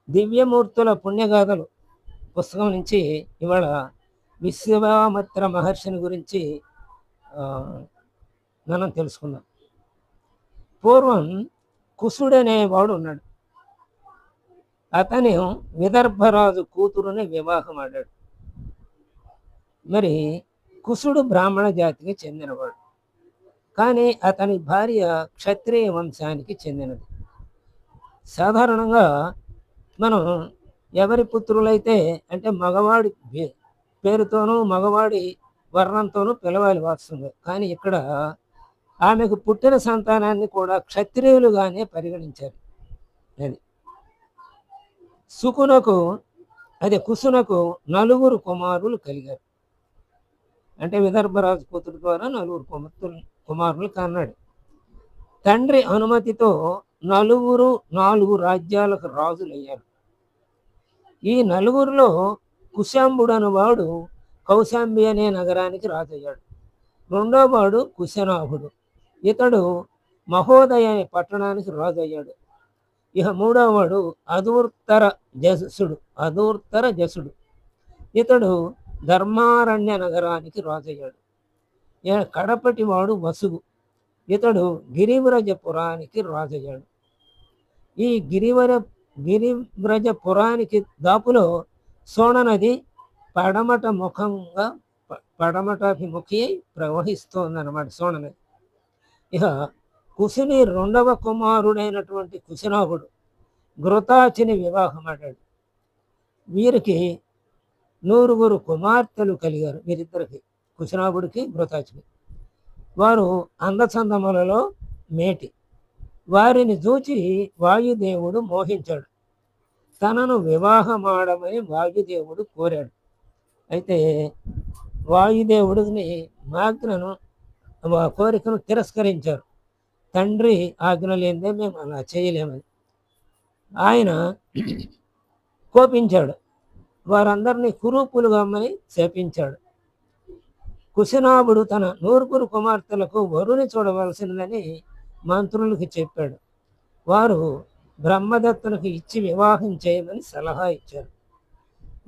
దివ్యమూర్తుల పుణ్యగాథలు పుస్తకం నుంచి ఇవాళ విశ్వామిత్ర మహర్షిని గురించి మనం తెలుసుకుందాం. పూర్వం కుసుడనేవాడు ఉన్నాడు. అతను విదర్భరాజు కూతురుని వివాహం ఆడాడు. మరి కుసుడు బ్రాహ్మణ జాతికి చెందినవాడు, కానీ అతని భార్య క్షత్రియ వంశానికి చెందినది. సాధారణంగా మనం ఎవరి పుత్రులైతే అంటే మగవాడి పేరుతోనూ మగవాడి వర్ణంతోనూ పిలవాలి వస్తుంది. కానీ ఇక్కడ ఆమెకు పుట్టిన సంతానాన్ని కూడా క్షత్రియులుగానే పరిగణించారు. అది కుసునకు 4 కుమారులు కలిగారు. అంటే విదర్భరాజు కూతురు ద్వారా 4 కుమారులు కన్నాడు. తండ్రి అనుమతితో 4 రాజ్యాలకు రాజులయ్యారు. ఈ 4లో కుశాంబుడు అనేవాడు కౌశాంబి అనే నగరానికి రాజయ్యాడు. 2వ వాడు కుశనాభుడు, ఇతడు మహోదయ అనే పట్టణానికి రాజయ్యాడు. ఇక 3వ వాడు అధూర్తర జసుడు, ఇతడు ధర్మారణ్య నగరానికి రాజయ్యాడు. ఇక కడపటి వాడు వసుగు, ఇతడు గిరివ్రజపురానికి రాజయ్యాడు. ఈ గిరివ్రజపురానికి దాపులో సోణ నది పడమటాభిముఖి అయి ప్రవహిస్తోందన్నమాట సోణ నది. ఇక కుశుని 2వ కుమారుడైనటువంటి కుశనాభుడు ఘృతాచిని వివాహమాడాడు. వీరికి 9 కుమార్తెలు కలిగారు. వీరిద్దరికి, కుశనాభుడికి ఘృతాచిని. వారు అందచందములలో మేటి. వారిని చూచి వాయుదేవుడు మోహించాడు. తనను వివాహమాడమని వాయుదేవుడు కోరాడు. అయితే వాయుదేవుడిని కోరికను తిరస్కరించారు. తండ్రి ఆజ్ఞ లేదే మేము అలా చేయలేమని ఆయన కోపించాడు. వారందరినీ కురూపులుగామని శపించాడు. కుశనాభుడు తన 9 కుమార్తెలకు వరుని చూడవలసినదని మంత్రులకు చెప్పాడు. వారు బ్రహ్మదత్తునికి ఇచ్చి వివాహం చేయమని సలహా ఇచ్చారు.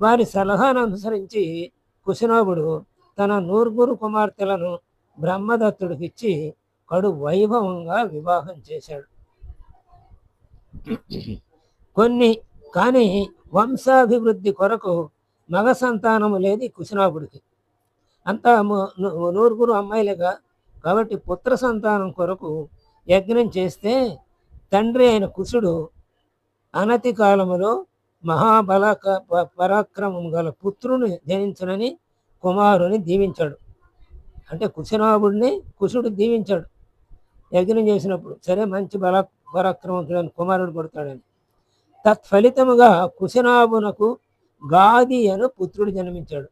వారి సలహాను అనుసరించి కుశనాభుడు తన 9 కుమార్తెలను బ్రహ్మదత్తుడికి ఇచ్చి కడు వైభవంగా వివాహం చేశాడు. కానీ వంశాభివృద్ధి కొరకు మగ సంతానము లేదు కుశనాభుడికి. అంతా 9 అమ్మాయిలుగా కాబట్టి పుత్ర సంతానం కొరకు యజ్ఞం చేస్తే తండ్రి అయిన కుశుడు అనతి కాలములో పరాక్రమము గల పుత్రుని జనించునని కుమారుని దీవించాడు. అంటే కుశనాభుడిని కుశుడు దీవించాడు యజ్ఞం చేసినప్పుడు. సరే, మంచి పరాక్రమం కుమారుడు పడతాడని. తత్ఫలితముగా కుశనాభునకు గాది అను పుత్రుడు జన్మించాడు.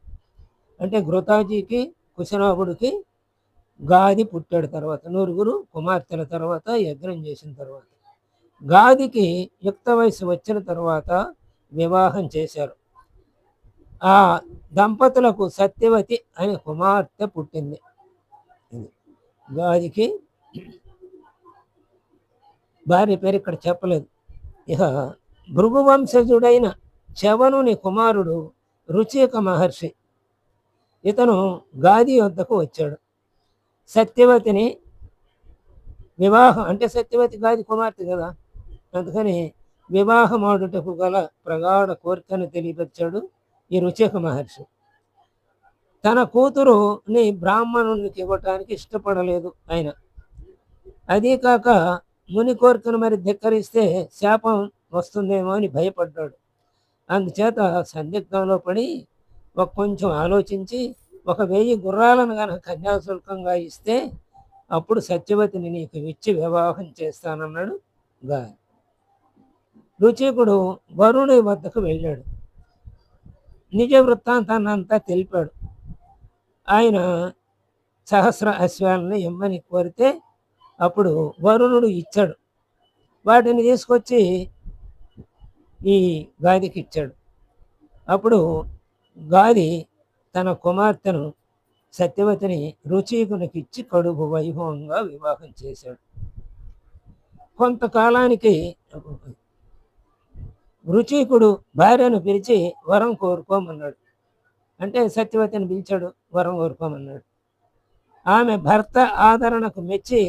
అంటే ఘృతాజికి కుశనాభుడికి గాది పుట్టాడు. తర్వాత 9 కుమార్తెల తర్వాత యజ్ఞం చేసిన తర్వాత గాదికి యుక్త వయసు వచ్చిన తర్వాత వివాహం చేశారు. ఆ దంపతులకు సత్యవతి అనే కుమార్తె పుట్టింది. గాదికి భార్య పేరు ఇక్కడ చెప్పలేదు. ఇక భృగువంశజుడైన చవనుని కుమారుడు రుచిక మహర్షి. ఇతను గాది వద్దకు వచ్చాడు. సత్యవతిని వివాహం, అంటే సత్యవతి గాది కుమార్తె కదా, అందుకని వివాహమాడుటకు గల ప్రగాఢ కోరికను తెలియపరిచాడు ఈ రుచిక మహర్షి. తన కూతురుని బ్రాహ్మణునికి ఇవ్వటానికి ఇష్టపడలేదు ఆయన. అదీ కాక ముని కోరికను మరి ధిక్కరిస్తే శాపం వస్తుందేమో అని భయపడ్డాడు. అందుచేత సందిగ్ధంలో పడి కొంచెం ఆలోచించి 1000 గుర్రాలను కనుక కన్యాశుల్కంగా ఇస్తే అప్పుడు సత్యవతిని నీకు ఇచ్చి వివాహం చేస్తానన్నాడు గాలి. రుచికుడు వరుణి వద్దకు వెళ్ళాడు. నిజ వృత్తాంతాన్ని అంతా తెలిపాడు. ఆయన సహస్ర అశ్వాలని ఇమ్మని కోరితే అప్పుడు వరుణుడు ఇచ్చాడు. వాటిని తీసుకొచ్చి ఈ గాదికి ఇచ్చాడు. అప్పుడు గాది తన కుమార్తెను సత్యవతిని రుచికునికి ఇచ్చి కడుపు వైభవంగా వివాహం చేశాడు. కొంతకాలానికి రుచీకుడు భార్యను పిలిచి వరం కోరుకోమన్నాడు. అంటే సత్యవతిని పిలిచాడు, వరం కోరుకోమన్నాడు. ఆమె భర్త ఆదరణకు మెచ్చి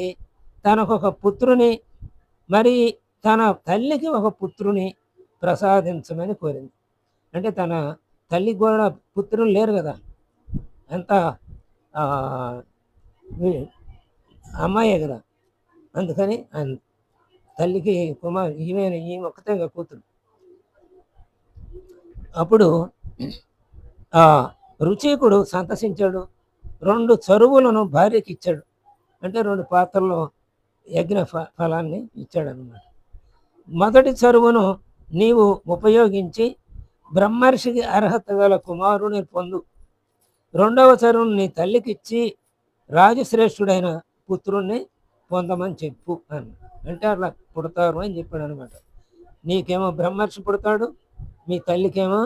తనకొక పుత్రుని, మరి తన తల్లికి ఒక పుత్రుని ప్రసాదించమని కోరింది. అంటే తన తల్లికి కూడా పుత్రులు లేరు కదా! అంతా అమ్మాయే కదా! అందుకని తల్లికి ఈమె ఒక్కతే కూతురు. అప్పుడు రుచీకుడు సంతసించాడు. 2 చరువులను భార్యకి ఇచ్చాడు. అంటే 2 పాత్రల్లో యజ్ఞ ఫలాన్ని ఇచ్చాడనమాట. మొదటి చరువును నీవు ఉపయోగించి బ్రహ్మర్షికి అర్హత గల కుమారుని పొందు. 2వ చరువును నీ తల్లికిచ్చి రాజశ్రేష్ఠుడైన పుత్రుణ్ణి పొందమని చెప్పు అని. అంటే అట్లా పుడతారు అని చెప్పాడు అనమాట. నీకేమో బ్రహ్మర్షి పుడతాడు, మీ తల్లికేమో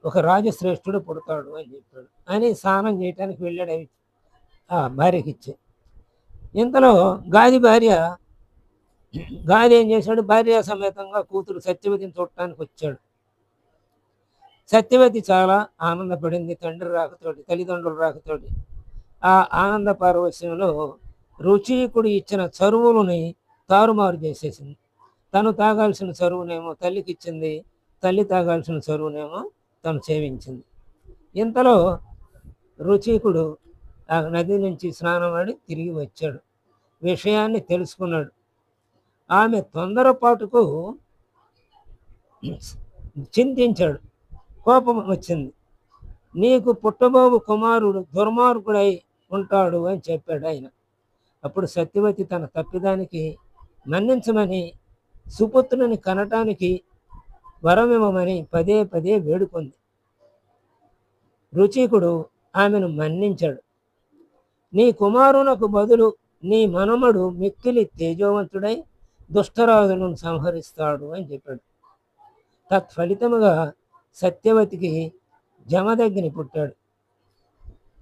ఒక రాజశ్రేష్ఠుడు పుడతాడు అని చెప్పాడు అని స్నానం చేయటానికి వెళ్ళాడు అవి భార్యకి ఇచ్చి. ఇంతలో గాది ఏం చేశాడు, భార్య సమేతంగా కూతురు సత్యవతిని చూడటానికి వచ్చాడు. సత్యవతి చాలా ఆనందపడింది తల్లిదండ్రుల రాకతోటి. ఆ ఆనంద పారవశ్యంలో రుచీకుడు ఇచ్చిన చరువులని తారుమారు చేసేసింది. తను తాగాల్సిన చరువునేమో తల్లికి ఇచ్చింది, తల్లి తాగాల్సిన చరువునేమో తను సేవించింది. ఇంతలో రుచీకుడు ఆ నది నుంచి స్నానమాడి తిరిగి వచ్చాడు. విషయాన్ని తెలుసుకున్నాడు. ఆమె తొందరపాటుకు చింతించాడు. కోపం వచ్చింది. నీకు పుట్టబోవు కుమారుడు దుర్మార్గుడై ఉంటాడు అని చెప్పాడు ఆయన. అప్పుడు సత్యవతి తన తప్పిదానికి మన్నించమని, సుపుత్రుని కనటానికి వరమివ్వమని పదే పదే వేడుకుంది. రుచీకుడు ఆమెను మన్నించాడు. నీ కుమారునకు బదులు నీ మనమడు మిక్కిలి తేజోవంతుడై దుష్టరాజులను సంహరిస్తాడు అని చెప్పాడు. తత్ఫలితముగా సత్యవతికి జమదగ్ని పుట్టాడు.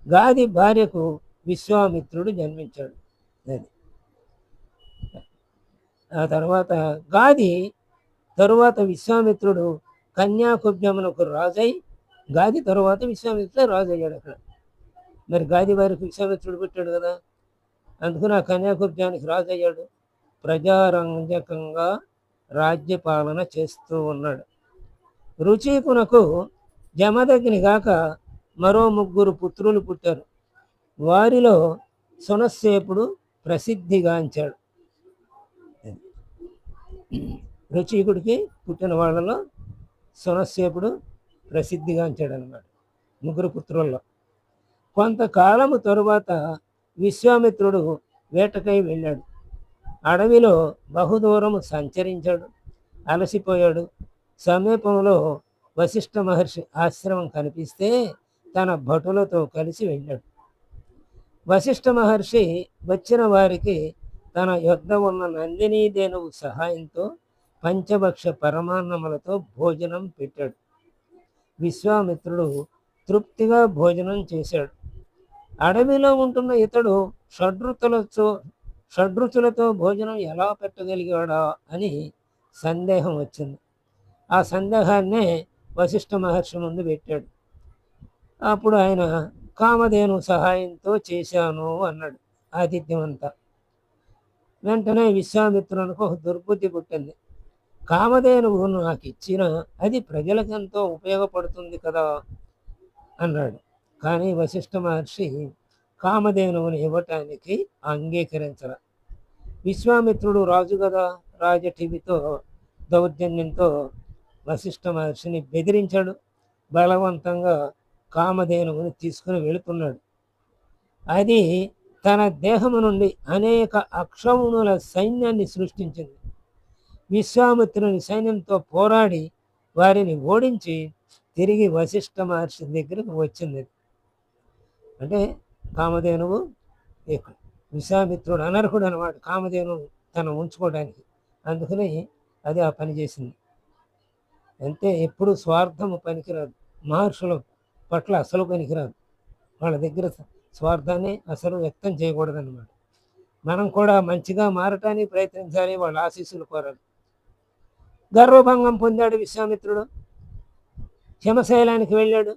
గాది భార్యకు విశ్వామిత్రుడు జన్మించాడు. అది ఆ తర్వాత తరువాత విశ్వామిత్రుడు కన్యాకుబ్జమునకు రాజై, గాది తరువాత విశ్వామిత్రుడు రాజు అయ్యాడు అక్కడ. మరి గాది వారికి విశ్వామిత్రుడు పుట్టాడు కదా, అందుకని ఆ కన్యాకుబ్జానికి రాజు అయ్యాడు. ప్రజారంజకంగా రాజ్యపాలన చేస్తూ ఉన్నాడు. రుచీకునకు జమదగ్ని గాక మరో 3 పుత్రులు పుట్టారు. వారిలో సునస్సేపుడు ప్రసిద్ధిగాంచాడు. రుచీకుడికి పుట్టిన వాళ్ళలో సునస్సేపుడు ప్రసిద్ధిగాంచాడు అన్నమాట 3 పుత్రుల్లో. కొంతకాలము తరువాత విశ్వామిత్రుడు వేటకై వెళ్ళాడు. అడవిలో బహుదూరము సంచరించాడు, అలసిపోయాడు. సమీపంలో వశిష్ఠ మహర్షి ఆశ్రమం కనిపిస్తే తన భటులతో కలిసి వెళ్ళాడు. వశిష్ఠ మహర్షి వచ్చిన వారికి తన యొద్ద ఉన్న నందినీ ధేనువు సహాయంతో పంచభక్ష పరమాన్నములతో భోజనం పెట్టాడు. విశ్వామిత్రుడు తృప్తిగా భోజనం చేశాడు. అడవిలో ఉంటున్న ఇతడు షడ్రుచులతో భోజనం ఎలా పెట్టగలిగాడా అని సందేహం వచ్చింది. ఆ సందేహాన్నే వశిష్ఠ మహర్షి ముందు పెట్టాడు. అప్పుడు ఆయన కామధేను సహాయంతో చేశాను అన్నాడు ఆతిథ్యం అంతా. వెంటనే విశ్వామిత్రునికి ఒక దుర్బుద్ధి పుట్టింది. కామధేనువు నాకు ఇచ్చిన అది ప్రజలకెంతో ఉపయోగపడుతుంది కదా అన్నాడు. కానీ వశిష్ఠ మహర్షి కామధేనువుని ఇవ్వటానికి అంగీకరించర. విశ్వామిత్రుడు రాజు కదా, రాజఠివితో దౌర్జన్యంతో వశిష్ఠ మహర్షిని బెదిరించాడు. బలవంతంగా కామధేనువుని తీసుకుని వెళుతున్నాడు. అది తన దేహము నుండి అనేక అక్షౌణుల సైన్యాన్ని సృష్టించింది. విశ్వామిత్రుని సైన్యంతో పోరాడి వారిని ఓడించి తిరిగి వశిష్ఠ మహర్షి దగ్గరకు వచ్చింది. అంటే కామధేనువు విశ్వామిత్రుడు అనర్హుడు అనమాట, కామధేనువు తను ఉంచుకోవడానికి. అందుకని అది ఆ పని చేసింది. అంతే, ఎప్పుడు స్వార్థము పనికిరాదు. మహర్షుల పట్ల అసలు పనికిరాదు. వాళ్ళ దగ్గర స్వార్థాన్ని అసలు వ్యక్తం గర్వభంగం పొందాడు విశ్వామిత్రుడు. హిమశైలానికి వెళ్ళాడు.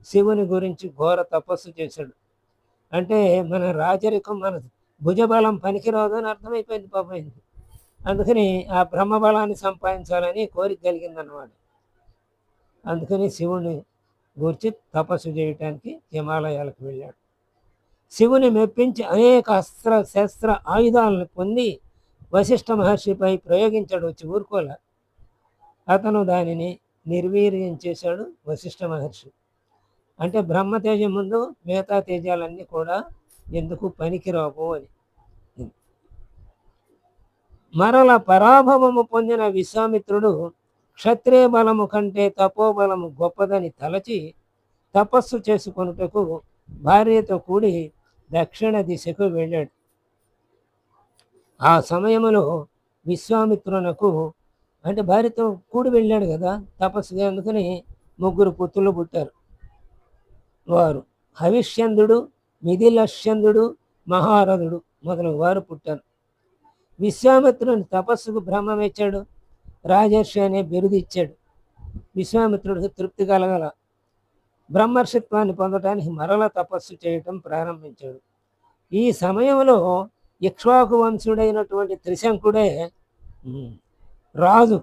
శివుని గురించి ఘోర తపస్సు చేశాడు. అంటే మన రాజరికం, మన భుజబలం పనికిరాదు అని అర్థమైపోయింది పాపం ఆయనకి. అందుకని ఆ బ్రహ్మబలాన్ని సంపాదించాలని కోరిక కలిగిందన్నమాట. అందుకని శివుని గురించి తపస్సు చేయటానికి హిమాలయాలకు వెళ్ళాడు. శివుని మెప్పించి అనేక అస్త్ర శస్త్ర ఆయుధాలను పొంది వశిష్ఠ మహర్షిపై ప్రయోగించాడు. వచ్చి ఊరుకోలే. అతను దానిని నిర్వీర్యం చేశాడు వశిష్ఠ మహర్షి. అంటే బ్రహ్మతేజం ముందు మిగతా తేజాలన్నీ కూడా ఎందుకు పనికిరావు అని. మరల పరాభవము పొందిన విశ్వామిత్రుడు క్షత్రియ బలము కంటే తపోబలము గొప్పదని తలచి తపస్సు చేసుకొనుటకు భార్యతో కూడి దక్షిణ దిశకు వెళ్ళాడు. ఆ సమయంలో విశ్వామిత్రునకు, అంటే భార్యతో కూడి వెళ్ళాడు కదా తపస్సుగా, అందుకని 3 పుత్రులు పుట్టారు. వారు హవిష్యందుడు, మిథిలష్యందుడు, మహారథుడు మొదలగు వారు పుట్టారు. విశ్వామిత్రుని తపస్సుకు బ్రహ్మమిచ్చాడు. రాజర్షి అనే బిరుదు ఇచ్చాడు. విశ్వామిత్రుడికి తృప్తి కలగల. బ్రహ్మర్షిత్వాన్ని పొందటానికి మరల తపస్సు చేయటం ప్రారంభించాడు. ఈ సమయంలో ఇక్ష్వాకు వంశుడైనటువంటి త్రిశంకుడే రాజు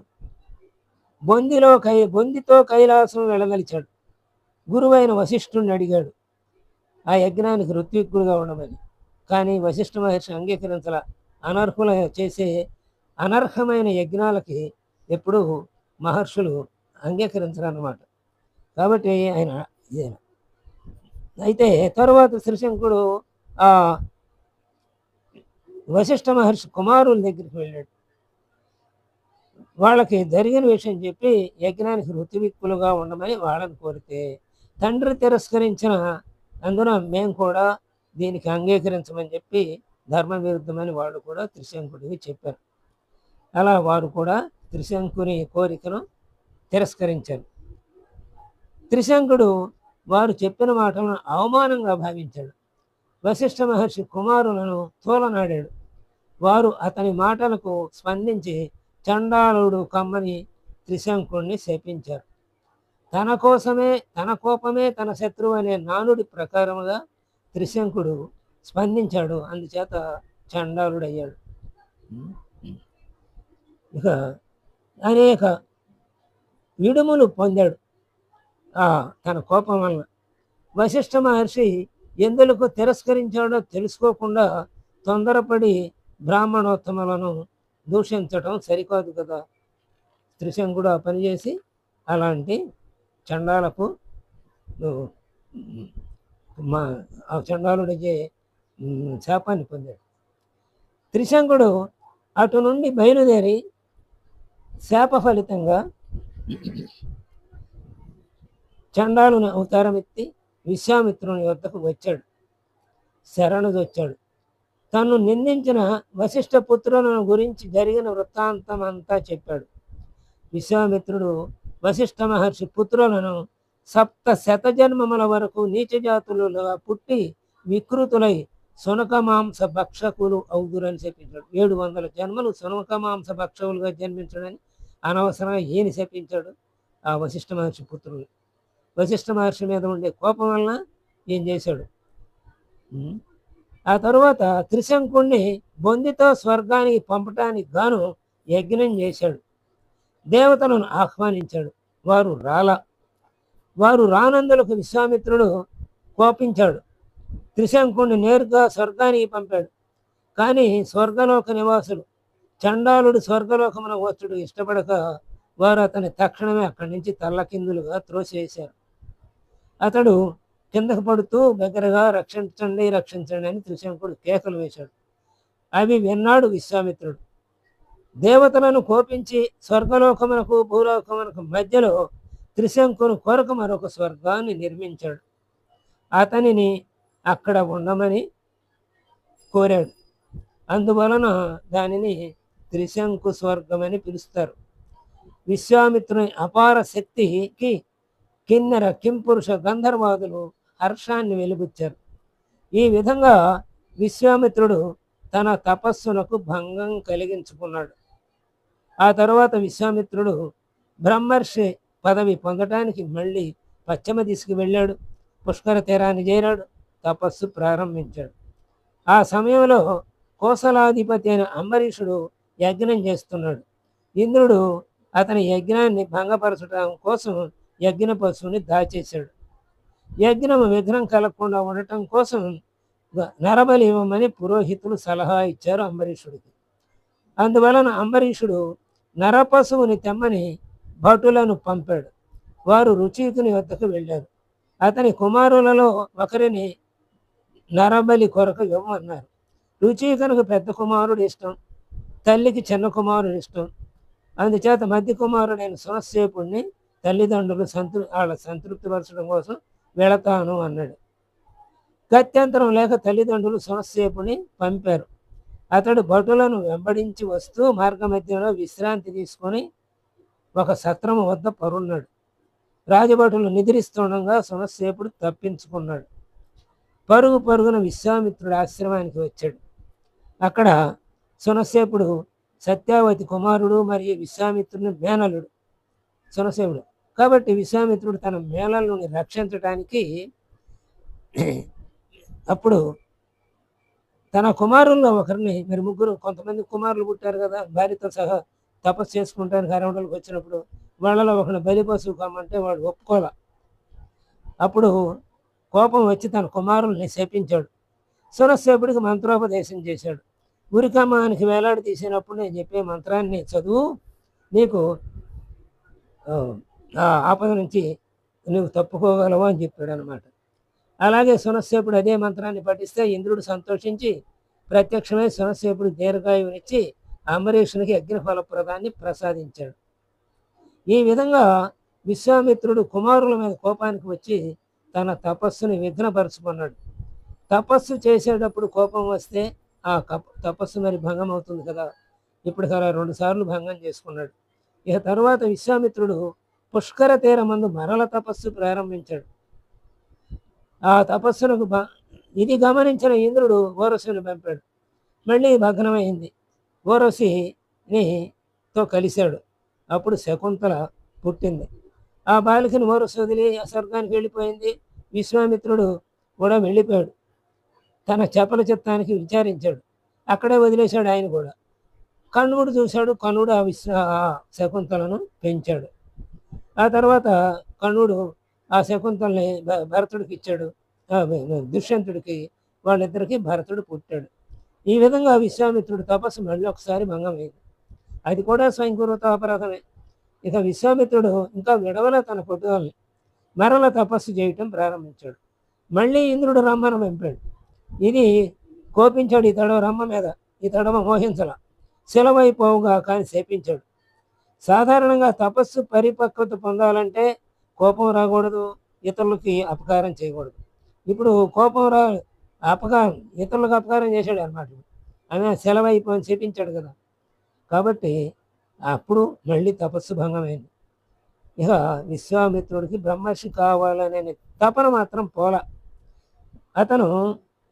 బొందితో కైలాసం వెళ్ళదలిచాడు. గురువైన వశిష్ఠుడిని అడిగాడు ఆ యజ్ఞానికి ఋత్విక్కుడుగా ఉండమని. కానీ వశిష్ఠ మహర్షి అంగీకరించాల. అనర్హుల చేసే అనర్హమైన యజ్ఞాలకి ఎప్పుడు మహర్షులు అంగీకరించరన్నమాట. కాబట్టి ఆయన అయితే తరువాత శ్రీశంకుడు ఆ వశిష్ఠ మహర్షి కుమారుల దగ్గరికి వెళ్ళాడు. వాళ్ళకి జరిగిన విషయం చెప్పి యజ్ఞానికి ఋత్విక్కులుగా ఉండమని వాళ్ళని కోరితే, తండ్రి తిరస్కరించిన అందున మేము కూడా దీనికి అంగీకరించమని చెప్పి ధర్మ విరుద్ధమని వాళ్ళు కూడా త్రిశంకుడికి చెప్పారు. అలా వారు కూడా త్రిశంకుని కోరికను తిరస్కరించారు. త్రిశంకుడు వారు చెప్పిన మాటలను అవమానంగా భావించాడు. వశిష్ఠ మహర్షి కుమారులను తోలనాడాడు. వారు అతని మాటలకు స్పందించి చండాలుడు కమ్మని త్రిశంకుడిని శపించారు. తన కోపమే తన శత్రువు అనే నానుడి ప్రకారముగా త్రిశంకుడు స్పందించాడు. అందుచేత చండాలుడయ్యాడు. ఇక అనేక విడుములు పొందాడు తన కోపం వలన. వశిష్ఠ మహర్షి ఎందులకు తిరస్కరించాడో తెలుసుకోకుండా తొందరపడి బ్రాహ్మణోత్తములను దూషించటం సరికాదు కదా. త్రిశంకుడు ఆ పనిచేసి అలాంటి చండాలకు ఆ చండాలుడికి శాపాన్ని పొందాడు. త్రిశంకుడు అటు నుండి బయలుదేరి శాప ఫలితంగా చండాలుని అవతారం ఎత్తి విశ్వామిత్రుని వద్దకు వచ్చాడు. శరణుదొచ్చాడు. తను నిందించిన వశిష్ఠ పుత్రులను గురించి జరిగిన వృత్తాంతం అంతా చెప్పాడు. విశ్వామిత్రుడు వశిష్ఠ మహర్షి పుత్రులను 7 శతజన్మముల వరకు నీచజాతులుగా పుట్టి వికృతులై సునక మాంస భక్షకులు అవుదురని చెప్పించాడు. 700 జన్మలు సునక మాంస భక్షకులుగా జన్మించడని అనవసరంగా ఈయన చెప్పించాడు ఆ వశిష్ఠ మహర్షి పుత్రులు. వశిష్ఠ మహర్షి మీద ఉండే కోపం వలన ఏం చేశాడు. ఆ తరువాత త్రిశంకుణ్ణి బొందితో స్వర్గానికి పంపటానికి గాను యజ్ఞం చేశాడు. దేవతలను ఆహ్వానించాడు. వారు రానందులకు విశ్వామిత్రుడు కోపించాడు. త్రిశంకుణ్ణి నేరుగా స్వర్గానికి పంపాడు. కానీ స్వర్గలోక నివాసులు చండాలుడు స్వర్గలోకమున వచ్చుడు ఇష్టపడక వారు అతని తక్షణమే అక్కడి నుంచి తల్లకిందులుగా త్రోసివేశారు. అతడు కిందకు పడుతూ దగ్గరగా రక్షించండి రక్షించండి అని త్రిశంకుడు కేకలు వేశాడు. అవి విన్నాడు విశ్వామిత్రుడు. దేవతలను కోపించి స్వర్గలోకమునకు భూలోకమునకు మధ్యలో త్రిశంకుని కొరకు మరొక స్వర్గాన్ని నిర్మించాడు. అతనిని అక్కడ ఉండమని కోరాడు. అందువలన దానిని త్రిశంకు స్వర్గమని పిలుస్తారు. విశ్వామిత్రుని అపార శక్తికి కిన్నెర కింపురుష గంధర్వాదులు హర్షాన్ని వెలుబుచ్చారు. ఈ విధంగా విశ్వామిత్రుడు తన తపస్సునకు భంగం కలిగించుకున్నాడు. ఆ తర్వాత విశ్వామిత్రుడు బ్రహ్మర్షి పదవి పొందటానికి మళ్ళీ పశ్చిమ దిశకు వెళ్ళాడు. పుష్కర తీరాన్ని చేరాడు. తపస్సు ప్రారంభించాడు. ఆ సమయంలో కోసలాధిపతి అయిన అంబరీషుడు యజ్ఞం చేస్తున్నాడు. ఇంద్రుడు అతని యజ్ఞాన్ని భంగపరచడం కోసం యజ్ఞ పశువుని దాచేశాడు. యజ్ఞం విఘ్నం కలగకుండా ఉండటం కోసం నరబలి ఇవ్వమని పురోహితులు సలహా ఇచ్చారు అంబరీషుడికి. అందువలన అంబరీషుడు నరపశువుని తెమ్మని భటులను పంపాడు. వారు రుచికుని వద్దకు వెళ్ళారు. అతని కుమారులలో ఒకరిని నరబలి కొరకు ఇవ్వమన్నారు. రుచికనుకు పెద్ద కుమారుడు ఇష్టం, తల్లికి చిన్న కుమారుడు ఇష్టం. అందుచేత మధ్య కుమారుడైన సునస్సేపుడిని తల్లిదండ్రులు వాళ్ళ సంతృప్తిపరచడం కోసం వెళతాను అన్నాడు. గత్యంతరం లేక తల్లిదండ్రులు సునస్సేపుని పంపారు. అతడు భటులను వెంబడించి వస్తూ మార్గమధ్యంలో విశ్రాంతి తీసుకొని ఒక సత్రము వద్ద పరున్నాడు. రాజభటులు నిద్రిస్తుండగా సునస్సేపుడు తప్పించుకున్నాడు. పరుగు పరుగున విశ్వామిత్రుడి ఆశ్రమానికి వచ్చాడు. అక్కడ సునస్సేపుడు సత్యావతి కుమారుడు మరియు విశ్వామిత్రుని మేనలుడు సునస్సేపుడు. కాబట్టి విశ్వామిత్రుడు తన మేనల్ని రక్షించడానికి అప్పుడు తన కుమారుల్లో ఒకరిని, మరి ముగ్గురు కొంతమంది కుమారులు పుట్టారు కదా, భార్యతో సహా తపస్సు చేసుకుంటానికి అరవడలకు వచ్చినప్పుడు వాళ్ళలో ఒకరిని బలి పశువు కమ్మంటే వాడు ఒప్పుకోలే. అప్పుడు కోపం వచ్చి తన కుమారుల్ని శపించాడు. సునస్సేపుడికి మంత్రోపదేశం చేశాడు. ఉరికమ్మానికి వేలాడి తీసినప్పుడు నేను చెప్పే మంత్రాన్ని చదువు, నీకు ఆ ఆపద నుంచి నువ్వు తప్పుకోగలవు అని చెప్పాడు అనమాట. అలాగే సునస్సేపుడు అదే మంత్రాన్ని పఠిస్తే ఇంద్రుడు సంతోషించి ప్రత్యక్షమై సునస్సేపుడు దీర్ఘాయువునిచ్చి అంబరీషునికి యజ్ఞఫలప్రదాన్ని ప్రసాదించాడు. ఈ విధంగా విశ్వామిత్రుడు కుమారుల మీద కోపానికి వచ్చి తన తపస్సుని విఘ్నపరుచుకున్నాడు. తపస్సు చేసేటప్పుడు కోపం వస్తే ఆ తపస్సు మరి భంగం అవుతుంది కదా. ఇప్పుడు అలా 2 సార్లు భంగం చేసుకున్నాడు. ఇక తర్వాత విశ్వామిత్రుడు పుష్కర తీరమందు మరల తపస్సు ప్రారంభించాడు. ఆ తపస్సునకు ఇది గమనించిన ఇంద్రుడు ఓరసుని పంపాడు. మళ్ళీ భగ్నమైంది. ఓరసినితో కలిశాడు. అప్పుడు శకుంతల పుట్టింది. ఆ బాలికని ఓరసు వదిలి స్వర్గానికి వెళ్ళిపోయింది. విశ్వామిత్రుడు కూడా వెళ్ళిపోయాడు. తన చపల చిత్తానికి విచారించాడు. అక్కడే వదిలేశాడు ఆయన కూడా. కణువుడు చూశాడు. కణువుడు ఆ శకుంతలను పెంచాడు. ఆ తర్వాత కణువుడు ఆ శకుంతల్ని భరతుడికి ఇచ్చాడు. దుష్యంతుడికి, వాళ్ళిద్దరికీ భరతుడు పుట్టాడు. ఈ విధంగా విశ్వామిత్రుడు తపస్సు మళ్ళీ ఒకసారి భంగమైంది. అది కూడా స్వయంకృతాపరాధమే. ఇక విశ్వామిత్రుడు ఇంకా విడవల తన పట్టుదలని మరల తపస్సు చేయటం ప్రారంభించాడు. మళ్ళీ ఇంద్రుడు రమ్మను పంపాడు. ఇది కోపించాడు. ఇతడవ రమ్మ మీద, ఇతడవ మోహించల, శిలవైపోవుగా కానీ శపించాడు. సాధారణంగా తపస్సు పరిపక్వత పొందాలంటే కోపం రాకూడదు, ఇతరులకి అపకారం చేయకూడదు. ఇప్పుడు కోపం అపకారం, ఇతరులకు అపకారం చేశాడు అన్నమాట. ఆమె సెలవైపోయి శపించాడు కదా. కాబట్టి అప్పుడు మళ్ళీ తపస్సు భంగమైంది. ఇక విశ్వామిత్రుడికి బ్రహ్మర్షి కావాలనే తపన మాత్రం పోల. అతను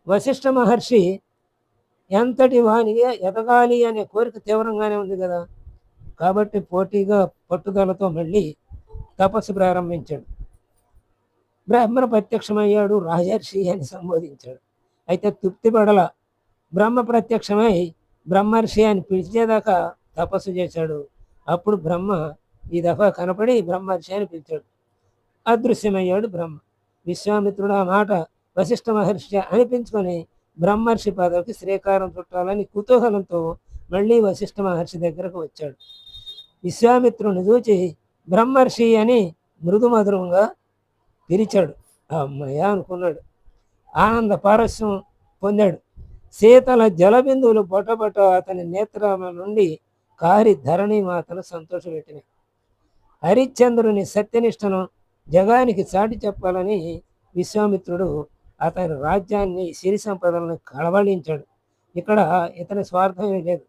వశిష్ఠ మహర్షి ఎంతటి వానిగా ఎదగాలి అనే కోరిక తీవ్రంగానే ఉంది కదా. కాబట్టి పోటీగా పట్టుదలతో మళ్ళీ తపస్సు ప్రారంభించాడు. బ్రహ్మ ప్రత్యక్షమయ్యాడు. రాజర్షి అని సంబోధించాడు. అయితే తృప్తి పడల. బ్రహ్మ ప్రత్యక్షమై బ్రహ్మర్షి అని పిలిచేదాకా తపస్సు చేశాడు. అప్పుడు బ్రహ్మ ఈ దఫా కనపడి బ్రహ్మర్షి అని పిలిచాడు. అదృశ్యమయ్యాడు బ్రహ్మ. విశ్వామిత్రుడు ఆ మాట వశిష్ఠ మహర్షి అనిపించుకొని బ్రహ్మర్షి పదవికి శ్రీకారం చుట్టాలని కుతూహలంతో మళ్ళీ వశిష్ఠ మహర్షి దగ్గరకు వచ్చాడు. విశ్వామిత్రుని చూచి బ్రహ్మర్షి అని మృదుమధురంగా పిలిచాడు. అమ్మయ్య అనుకున్నాడు. ఆనంద పారస్యం పొందాడు. శీతల జలబిందువులు బొటబొట అతని నేత్రాల నుండి కారి ధరణి మాతను సంతోషపెట్టినాయి. హరిశ్చంద్రుని సత్యనిష్టను జగానికి చాటి చెప్పాలని విశ్వామిత్రుడు అతని రాజ్యాన్ని, సిరి సంపదలను కళవళించాడు. ఇక్కడ ఇతని స్వార్థమే లేదు.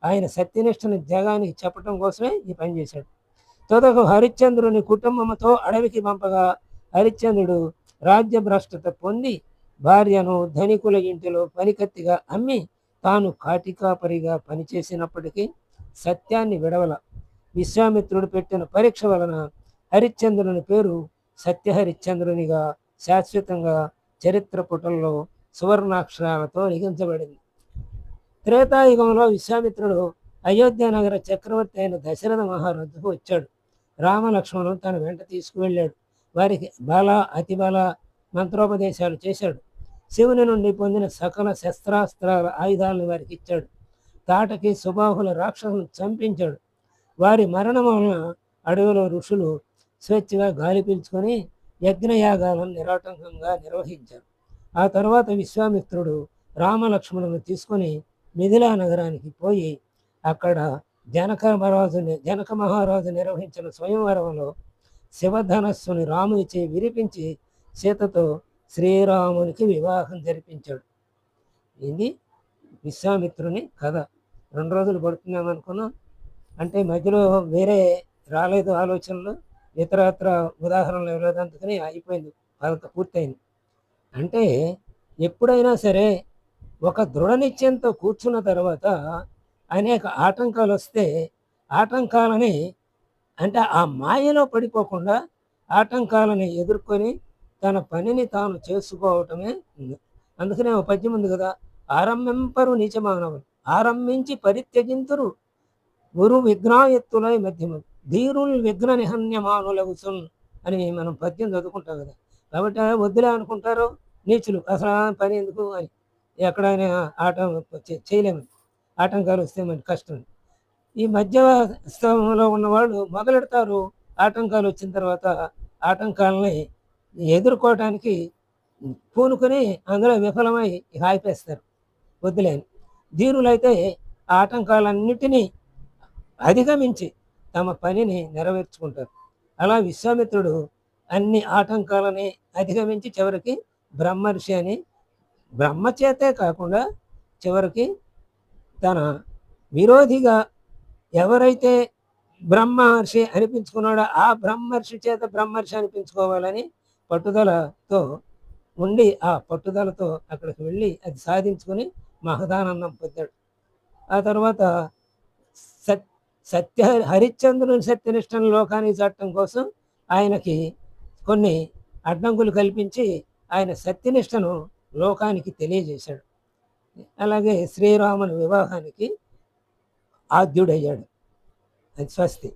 ఆయన సత్యనిష్టను జగానికి చెప్పడం కోసమే ఈ పని చేశాడు. తొదకు హరిశ్చంద్రుని కుటుంబంతో అడవికి పంపగా హరిశ్చంద్రుడు రాజ్యభ్రష్టత పొంది భార్యను ధనికుల ఇంటిలో పనికత్తిగా అమ్మి తాను కాటికాపరిగా పనిచేసినప్పటికీ సత్యాన్ని విడవల. విశ్వామిత్రుడు పెట్టిన పరీక్ష వలన హరిశ్చంద్రుని పేరు సత్యహరిశ్చంద్రునిగా శాశ్వతంగా చరిత్ర పుటల్లో సువర్ణాక్షరాలతో లిఖించబడింది. త్రేతాయుగంలో విశ్వామిత్రుడు అయోధ్య నగర చక్రవర్తి అయిన దశరథ మహారాజుకు వచ్చాడు. రామలక్ష్మణుడు తన వెంట తీసుకువెళ్ళాడు. వారికి బల అతిబల మంత్రోపదేశాలు చేశాడు. శివుని నుండి పొందిన సకల శస్త్రాస్త్రాల ఆయుధాలను వారికి ఇచ్చాడు. తాటకి సుబాహుల రాక్షసులను చంపించాడు. వారి మరణం వలన అడవిలో ఋషులు స్వేచ్ఛగా గాలి పీల్చుకొని యజ్ఞయాగాలను నిరాటంకంగా నిర్వహించారు. ఆ తర్వాత విశ్వామిత్రుడు రామలక్ష్మణులను తీసుకొని మిథిలా నగరానికి పోయి అక్కడ జనక మహారాజు నిర్వహించిన స్వయంవరంలో శివధనస్సుని రామునిచే విరిపించి సీతతో శ్రీరామునికి వివాహం జరిపించాడు. ఇది విశ్వామిత్రుని కథ. 2 రోజులు పడుతున్నాం అనుకున్నాం. అంటే మధ్యలో వేరే రాలేదు ఆలోచనలు, ఇతరత్ర ఉదాహరణలు ఇవ్వలేదు, అందుకని అయిపోయింది, కథ పూర్తయింది. అంటే ఎప్పుడైనా సరే ఒక దృఢ నిశ్చయంతో కూర్చున్న తర్వాత అనేక ఆటంకాలు వస్తే ఆటంకాలని అంటే ఆ మాయలో పడిపోకుండా ఆటంకాలని ఎదుర్కొని తన పనిని తాను చేసుకోవటమే. అందుకనే ఒక పద్యం ఉంది కదా, ఆరంభింపరు నీచ మానవులు ఆరంభించి పరిత్యజింతురు గురు విఘ్నాయత్తులై మధ్యము ధీరుల్ విఘ్న నిహన్యమానులగుసున్ అని మనం పద్యం చదువుకుంటాం కదా. కాబట్టి వద్దులే అనుకుంటారు నీచులు, అసలు పని ఎందుకు అని, ఎక్కడైనా చేయలేము, ఆటంకాలు వస్తే మనకి కష్టం. ఈ మధ్యస్థంలో ఉన్నవాళ్ళు మొదలెడతారు, ఆటంకాలు వచ్చిన తర్వాత ఆటంకాలని ఎదుర్కోవటానికి పూనుకొని అందులో విఫలమై ఆగిపేస్తారు వద్దులేని. ధీరులైతే ఆటంకాలన్నిటినీ అధిగమించి తమ పనిని నెరవేర్చుకుంటారు. అలా విశ్వామిత్రుడు అన్ని ఆటంకాలని అధిగమించి చివరికి బ్రహ్మర్షి అని, బ్రహ్మచేతే కాకుండా చివరికి తన విరోధిగా ఎవరైతే బ్రహ్మర్షి అనిపించుకున్నాడో ఆ బ్రహ్మర్షి చేత బ్రహ్మర్షి అనిపించుకోవాలని పట్టుదలతో ఉండి ఆ పట్టుదలతో అక్కడికి వెళ్ళి అది సాధించుకొని మహదానందం పొందాడు. ఆ తర్వాత హరిశ్చంద్రుని సత్యనిష్టను లోకానికి చాటడం కోసం ఆయనకి కొన్ని అడ్డంకులు కల్పించి ఆయన సత్యనిష్టను లోకానికి తెలియజేశాడు. అలాగే శ్రీరాముని వివాహానికి ఆద్యుడయ్యాడు. అది స్వస్తి.